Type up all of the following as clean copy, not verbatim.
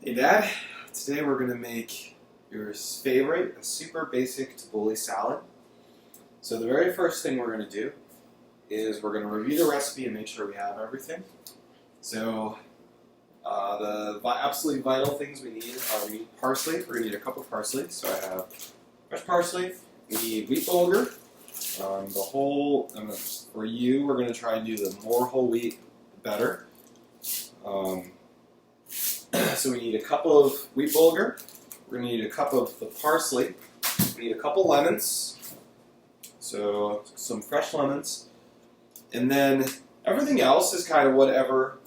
Hey Dad, today we're going to make your favorite, a super basic tabouleh salad. So the very first thing we're going to do is we're going to review the recipe and make sure we have everything. So the absolutely vital things we need are we need parsley. We're going to need a cup of parsley. So I have fresh parsley. We need wheat bulgur. For you, we're going to try and do the more whole wheat, the better. So we need a cup of wheat bulgur. We're going to need a cup of the parsley. We need a couple lemons. So some fresh lemons. And then everything else is kind of whatever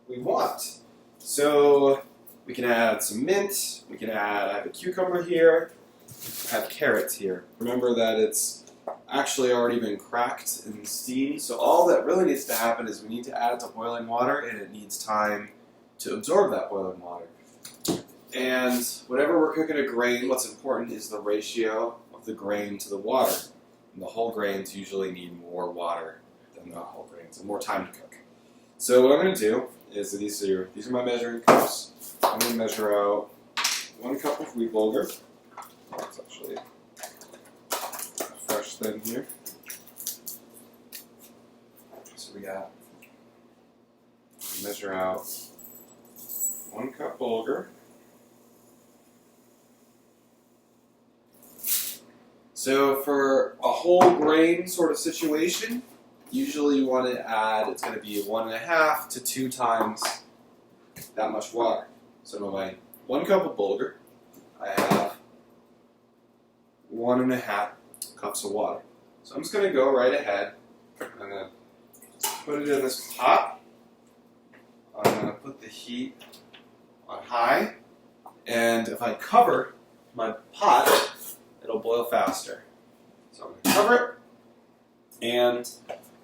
we want. So we can add some mint. We can add, I have a cucumber here. I have carrots here. Remember that it's actually already been cracked and steamed. So all that really needs to happen is we need to add it to boiling water, and it needs time to absorb that boiling water. And whenever we're cooking a grain, what's important is the ratio of the grain to the water. And the whole grains usually need more water than the whole grains, and more time to cook. So what I'm going to do is these are my measuring cups. I'm going to measure out 1 cup of wheat bulgur. It's actually a fresh thing here. So we got measure out 1 cup bulgur. So for a whole grain sort of situation, usually you want to add, it's going to be 1.5 to 2 times that much water. So my 1 cup of bulgur, I have 1.5 cups of water. So I'm just going to go right ahead. I'm going to put it in this pot. I'm going to put the heat on high, and if I cover my pot, it'll boil faster. So I'm going to cover it, and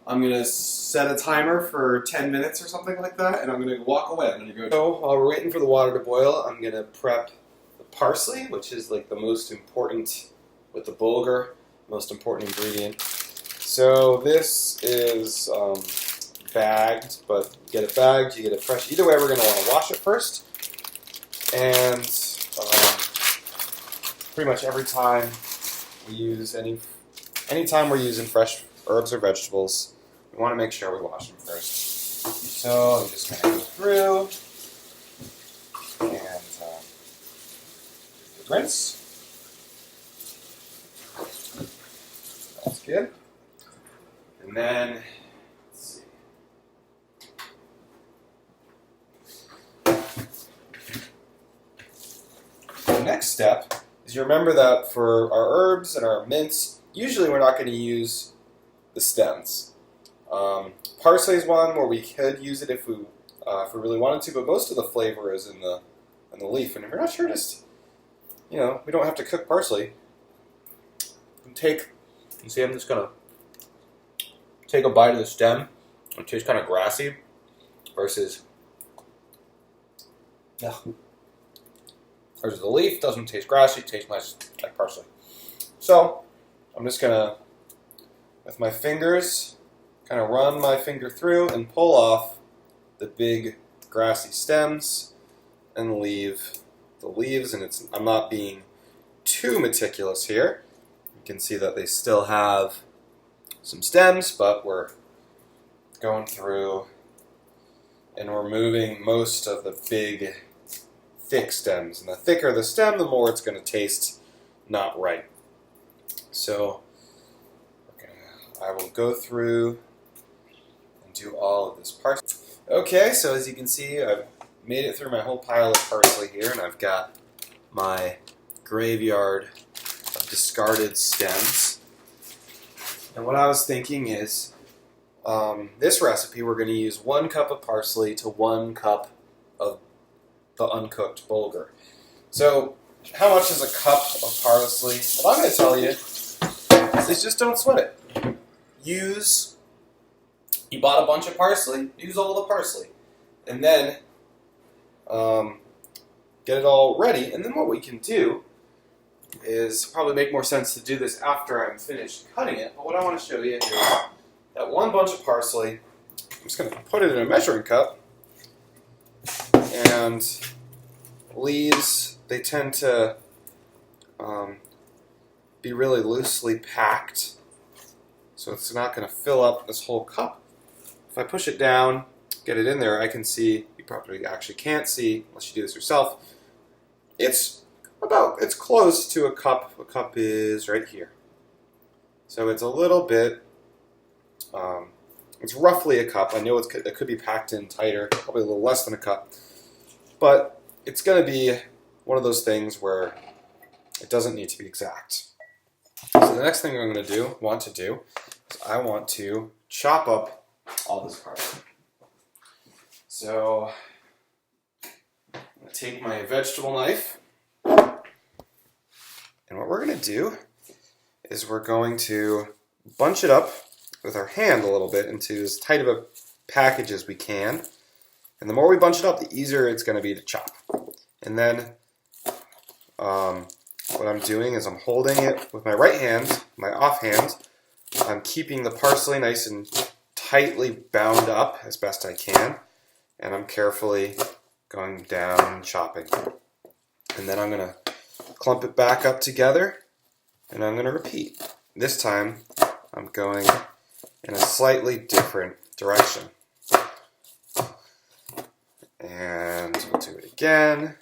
I'm going to set a timer for 10 minutes or something like that, and I'm going to walk away. I'm going to go. So while we're waiting for the water to boil, I'm going to prep the parsley, which is like the most important, with the bulgur, most important ingredient. So this is bagged, but you get it bagged, you get it fresh. Either way, we're going to want to wash it first. And pretty much every time we use anytime we're using fresh herbs or vegetables, we want to make sure we wash them first. So I'm just going to go through and rinse. That's good. And then the next step is you remember that for our herbs and our mints, usually we're not going to use the stems. Parsley is one where we could use it if we really wanted to, but most of the flavor is in the leaf. And if you're not sure, just we don't have to cook parsley. You see, I'm just gonna take a bite of the stem. It tastes kind of grassy versus the leaf doesn't taste grassy, it tastes nice like parsley. So I'm just gonna, with my fingers, kind of run my finger through and pull off the big grassy stems and leave the leaves. And I'm not being too meticulous here. You can see that they still have some stems, but we're going through and removing most of the big thick stems. And the thicker the stem, the more it's going to taste not right. So I will go through and do all of this parsley. Okay, so as you can see, I've made it through my whole pile of parsley here, and I've got my graveyard of discarded stems. And what I was thinking is, this recipe we're going to use 1 cup of parsley to 1 cup of the uncooked bulgur. So how much is a cup of parsley? Well, I'm going to tell you is just don't sweat it. You bought a bunch of parsley, use all the parsley. And then get it all ready. And then what we can do is probably make more sense to do this after I'm finished cutting it. But what I want to show you is that 1 bunch of parsley. I'm just going to put it in a measuring cup. And leaves, they tend to be really loosely packed, so it's not going to fill up this whole cup. If I push it down, get it in there, I can see, you probably actually can't see unless you do this yourself, it's close to a cup. A cup is right here. So it's a little bit, it's roughly a cup. I know it could be packed in tighter, probably a little less than a cup. But it's going to be one of those things where it doesn't need to be exact. So the next thing I'm going to want to do, is I want to chop up all this parsley. So I'm going to take my vegetable knife, and what we're going to do is we're going to bunch it up with our hand a little bit into as tight of a package as we can. And the more we bunch it up, the easier it's going to be to chop. And then what I'm doing is I'm holding it with my right hand, my offhand. I'm keeping the parsley nice and tightly bound up as best I can. And I'm carefully going down and chopping. And then I'm going to clump it back up together, and I'm going to repeat. This time, I'm going in a slightly different direction. And we'll do it again.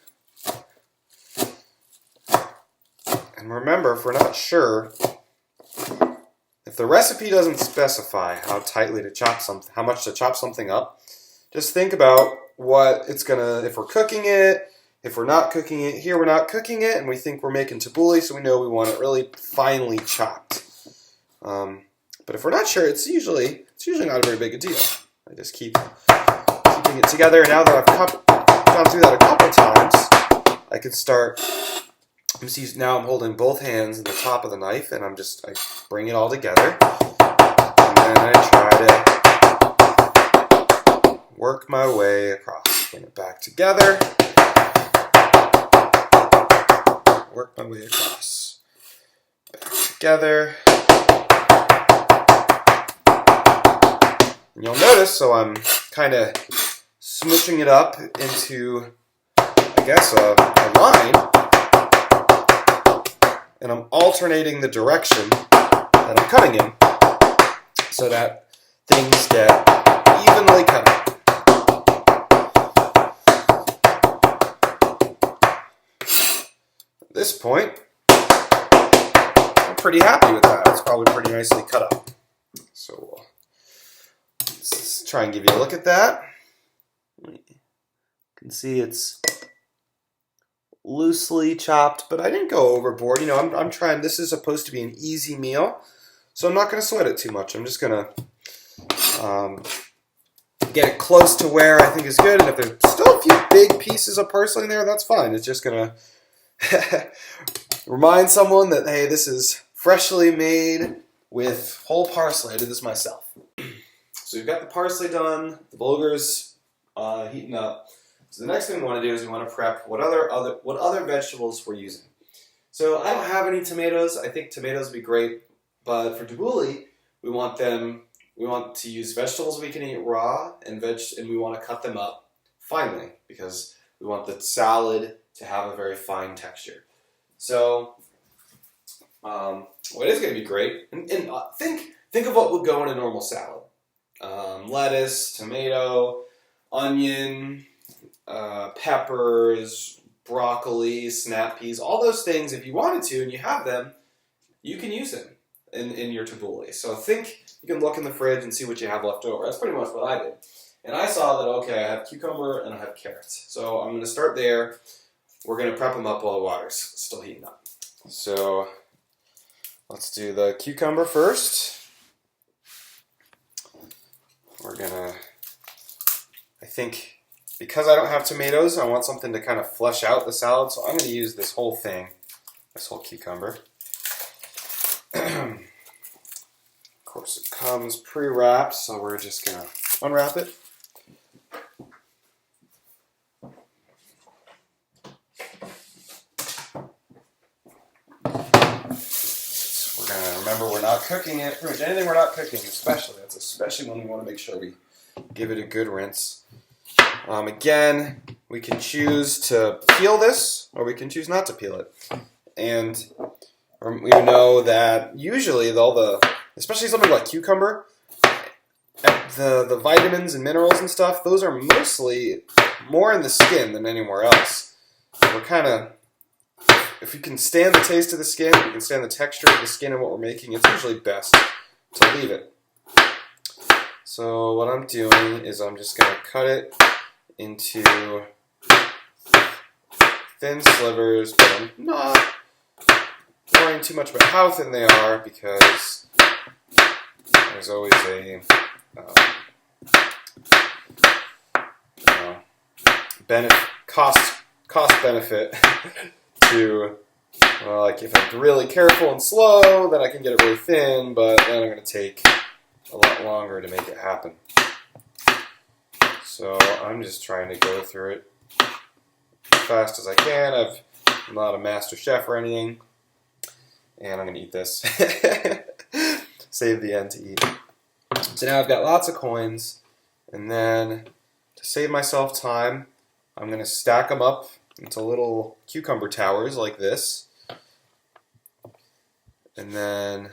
And remember, if we're not sure, if the recipe doesn't specify how tightly to chop something, how much to chop something up, just think about what it's gonna, if we're cooking it, if we're not cooking it. Here we're not cooking it, and we think we're making tabouleh, so we know we want it really finely chopped. But if we're not sure, it's usually not a very big a deal. I just keep keeping it together, and now that I've gone through that a couple times, I can start. Now I'm holding both hands in the top of the knife, and I bring it all together, and then I try to work my way across. Bring it back together. Work my way across. Back together. And you'll notice, so I'm kind of smooshing it up into, I guess, a line. And I'm alternating the direction that I'm cutting in so that things get evenly cut up. At this point, I'm pretty happy with that. It's probably pretty nicely cut up. So let's try and give you a look at that. You can see it's loosely chopped, but I didn't go overboard. You know, I'm trying, this is supposed to be an easy meal, so I'm not going to sweat it too much. I'm just going to get it close to where I think is good, and if there's still a few big pieces of parsley in there, that's fine. It's just going to remind someone that, hey, this is freshly made with whole parsley. I did this myself. So we've got the parsley done, the bulgur's heating up. So the next thing we want to do is we want to prep what other vegetables we're using. So I don't have any tomatoes. I think tomatoes would be great, but for tabouleh, we want to use vegetables we can eat raw, and we want to cut them up finely because we want the salad to have a very fine texture. So what is going to be great, and think of what would go in a normal salad. Lettuce, tomato, onion, peppers, broccoli, snap peas, all those things. If you wanted to and you have them, you can use them in your tabouleh. So you can look in the fridge and see what you have left over. That's pretty much what I did. And I saw that, okay, I have cucumber and I have carrots. So I'm going to start there. We're going to prep them up while the water's still heating up. So let's do the cucumber first. We're going to, I think, because I don't have tomatoes, I want something to kind of flesh out the salad, so I'm going to use this whole thing, this whole cucumber. Of course, it comes pre-wrapped, so we're just going to unwrap it. We're going to remember we're not cooking it. Pretty much anything we're not cooking, especially when we want to make sure we give it a good rinse. Again, we can choose to peel this, or we can choose not to peel it. And we know that usually, especially something like cucumber, the vitamins and minerals and stuff, those are mostly more in the skin than anywhere else. We're kind of, if you can stand the taste of the skin, you can stand the texture of the skin and what we're making, it's usually best to leave it. So what I'm doing is I'm just going to cut it into thin slivers, but I'm not worrying too much about how thin they are because there's always a cost benefit to like if I'm really careful and slow, then I can get it really thin, but then I'm going to take a lot longer to make it happen. So I'm just trying to go through it as fast as I can. I'm not a master chef or anything, and I'm going to eat this. Save the end to eat. So now I've got lots of coins, and then to save myself time, I'm going to stack them up into little cucumber towers like this. And then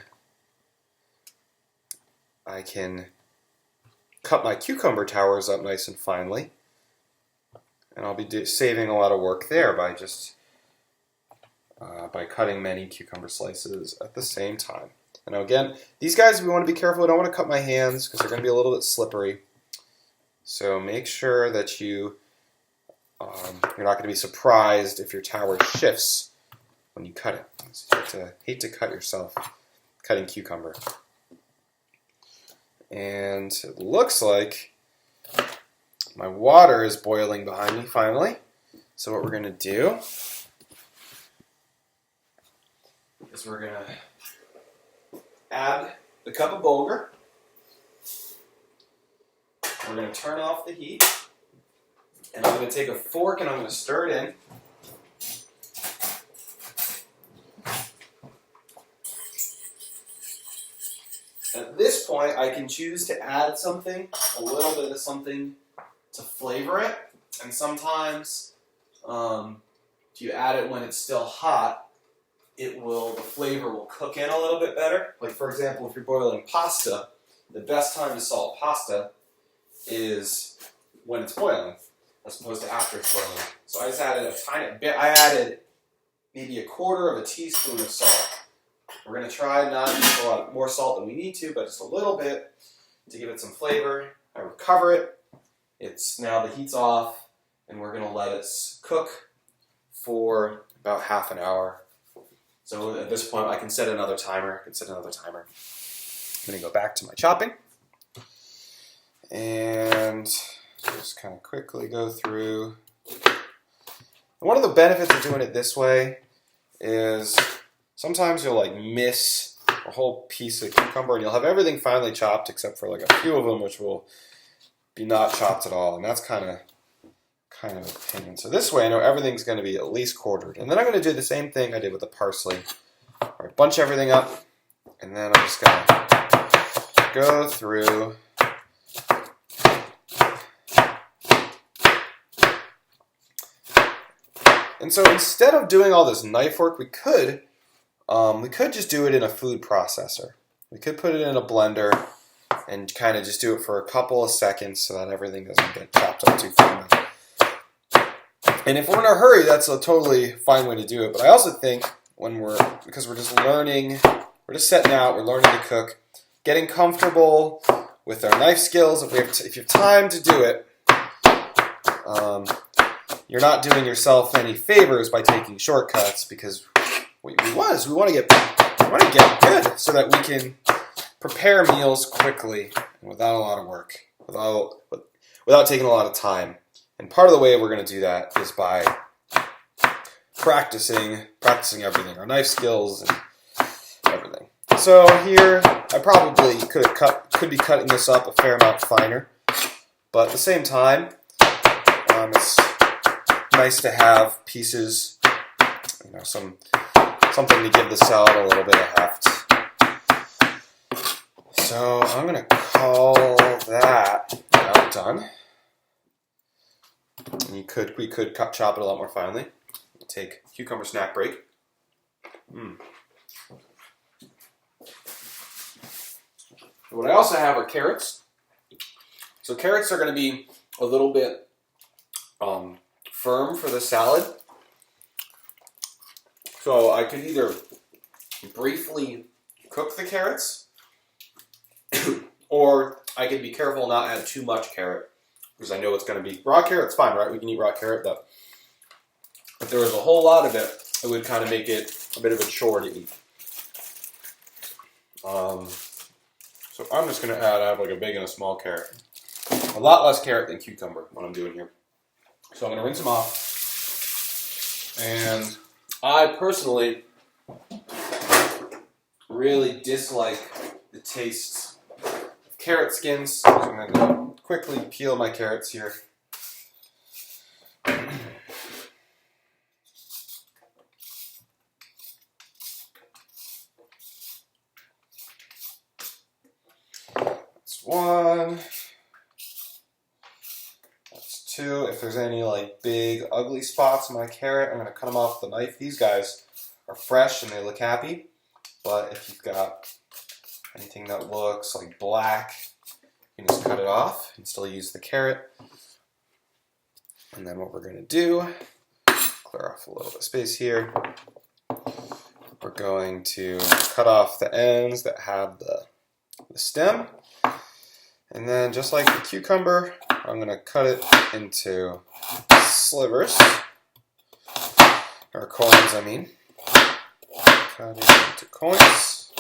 I can cut my cucumber towers up nice and finely. And I'll be saving a lot of work there by just by cutting many cucumber slices at the same time. And now again, these guys, we want to be careful. I don't want to cut my hands because they're going to be a little bit slippery. So make sure that you're not going to be surprised if your tower shifts when you cut it. So you hate to cut yourself cutting cucumber. And it looks like my water is boiling behind me finally. So what we're going to do is we're going to add the cup of bulgur. We're going to turn off the heat. And I'm going to take a fork and I'm going to stir it in. At this point, I can choose to add something, a little bit of something to flavor it. And sometimes, if you add it when it's still hot, the flavor will cook in a little bit better. Like for example, if you're boiling pasta, the best time to salt pasta is when it's boiling, as opposed to after it's boiling. So I just added a tiny bit. I added maybe 1/4 teaspoon of salt. We're going to try not to use a lot more salt than we need to, but just a little bit to give it some flavor. I recover it. Now the heat's off, and we're going to let it cook for about half an hour. So at this point, I can set another timer. I'm going to go back to my chopping. And just kind of quickly go through. One of the benefits of doing it this way is sometimes you'll like miss a whole piece of cucumber and you'll have everything finely chopped except for like a few of them which will be not chopped at all, and that's kind of a pain. So this way I know everything's going to be at least quartered. And then I'm going to do the same thing I did with the parsley. All right, bunch everything up, and then I'm just going to go through. And so instead of doing all this knife work, we could just do it in a food processor. We could put it in a blender and kind of just do it for a couple of seconds so that everything doesn't get chopped up too finely. And if we're in a hurry, that's a totally fine way to do it. But I also think because we're just learning, we're just setting out, we're learning to cook, getting comfortable with our knife skills. If you have time to do it, you're not doing yourself any favors by taking shortcuts, because what we want to get good so that we can prepare meals quickly and without a lot of work, without taking a lot of time. And part of the way we're going to do that is by practicing everything, our knife skills and everything. So here, I probably could be cutting this up a fair amount finer, but at the same time, it's nice to have pieces, something to give the salad a little bit of heft. So I'm going to call that now done. And we could chop it a lot more finely. We'll take cucumber snack break. What I also have are carrots. So carrots are going to be a little bit firm for the salad. So I could either briefly cook the carrots, or I could be careful not add too much carrot, because I know it's going to be raw carrot's fine, right? We can eat raw carrot, but if there was a whole lot of it, it would kind of make it a bit of a chore to eat. So I'm just going to add, I have like a big and a small carrot. A lot less carrot than cucumber, what I'm doing here. So I'm going to rinse them off. And I personally really dislike the taste of carrot skins. So I'm going to quickly peel my carrots here. That's one. That's two. If there's any like big ugly spots on my carrot, I'm going to cut them off with a knife. These guys are fresh and they look happy. But if you've got anything that looks like black, you can just cut it off and still use the carrot. And then what we're going to do, clear off a little bit of space here. We're going to cut off the ends that have the stem. And then just like the cucumber, I'm going to cut it into slivers, or coins, I mean. Cut it into coins.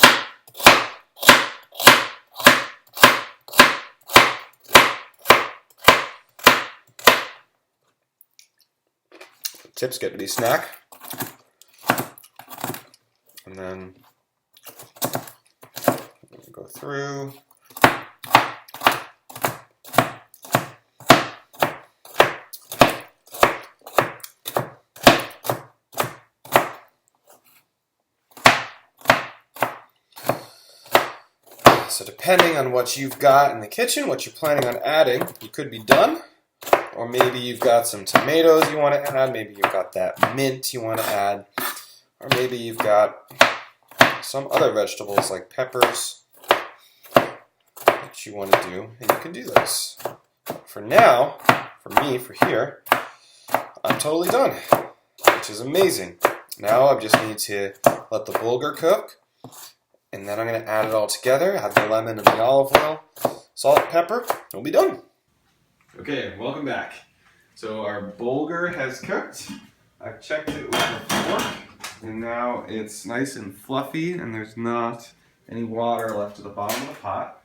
The tips get to be snack. And then go through. So depending on what you've got in the kitchen, what you're planning on adding, you could be done. Or maybe you've got some tomatoes you want to add. Maybe you've got that mint you want to add. Or maybe you've got some other vegetables like peppers that you want to do. And you can do those. For now, for me, for here, I'm totally done, which is amazing. Now I just need to let the bulgur cook. And then I'm going to add it all together, add the lemon and the olive oil, salt, pepper, and we'll be done. Okay, welcome back. So our bulgur has cooked. I've checked it with a fork, and now it's nice and fluffy, and there's not any water left at the bottom of the pot.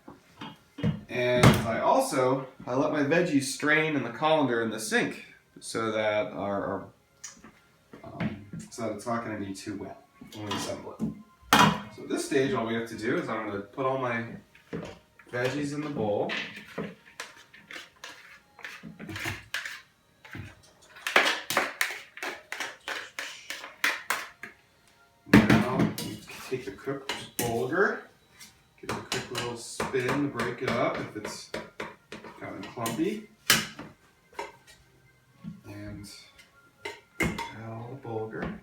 And I let my veggies strain in the colander in the sink so that it's not going to be too wet when we assemble it. So at this stage, all we have to do is I'm going to put all my veggies in the bowl. Now, you take the cooked bulgur, give it a quick little spin to break it up if it's kind of clumpy. And add all the bulgur.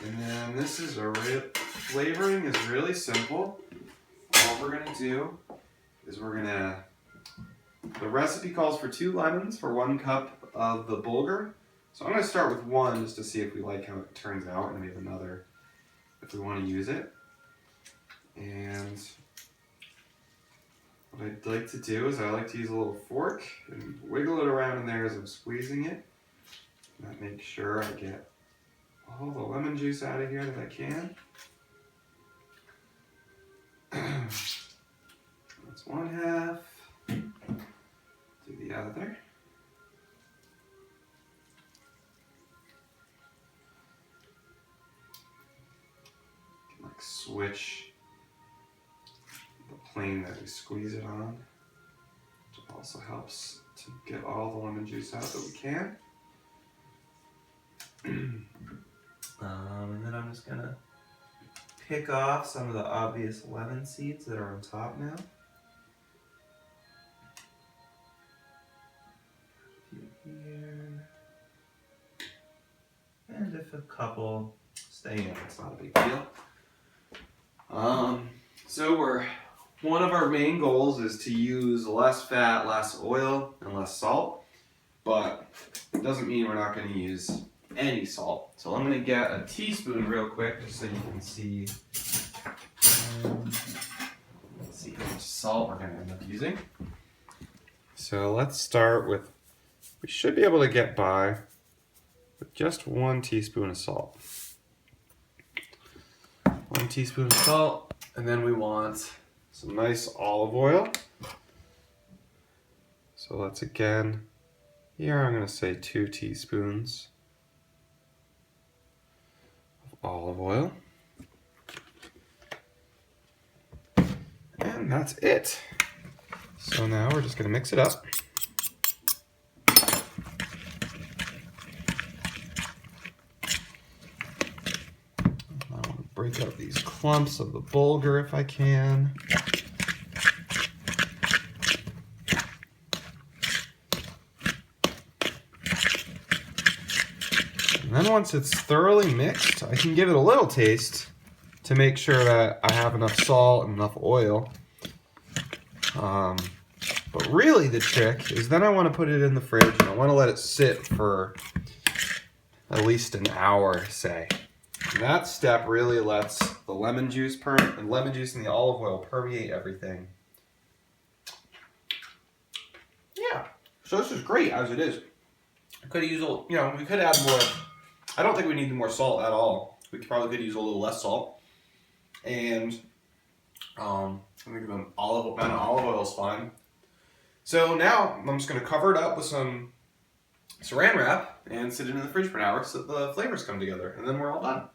And then this is flavoring is really simple. All we're going to do is the recipe calls for 2 lemons for 1 cup of the bulgur. So I'm going to start with 1 just to see if we like how it turns out, and we have another if we want to use it. And what I'd like to do is I like to use a little fork and wiggle it around in there as I'm squeezing it. And that makes sure I get all the lemon juice out of here that I can. That's 1/2. Do the other. Like switch the plane that we squeeze it on, which also helps to get all the lemon juice out that we can. And then I'm just gonna pick off some of the obvious lemon seeds that are on top now. if a couple stay in, it's not a big deal. One of our main goals is to use less fat, less oil, and less salt, but it doesn't mean we're not going to use any salt. So I'm going to get a teaspoon real quick just so you can see, see how much salt we're going to end up using. So let's start with, we should be able to get by with just 1 teaspoon of salt. 1 teaspoon of salt, and then we want some nice olive oil. So let's again, here I'm going to say 2 teaspoons of olive oil. And that's it. So now we're just going to mix it up. I want to break out these clumps of the bulgur if I can. And then once it's thoroughly mixed, I can give it a little taste to make sure that I have enough salt and enough oil. But really the trick is then I want to put it in the fridge and I want to let it sit for at least an hour, say. And that step really lets the lemon juice and the olive oil permeate everything. Yeah, so this is great as it is. I could use we could add more. I don't think we need more salt at all. We probably could use a little less salt. And I think an olive oil is fine. So now I'm just going to cover it up with some saran wrap and sit it in the fridge for an hour so that the flavors come together. And then we're all done.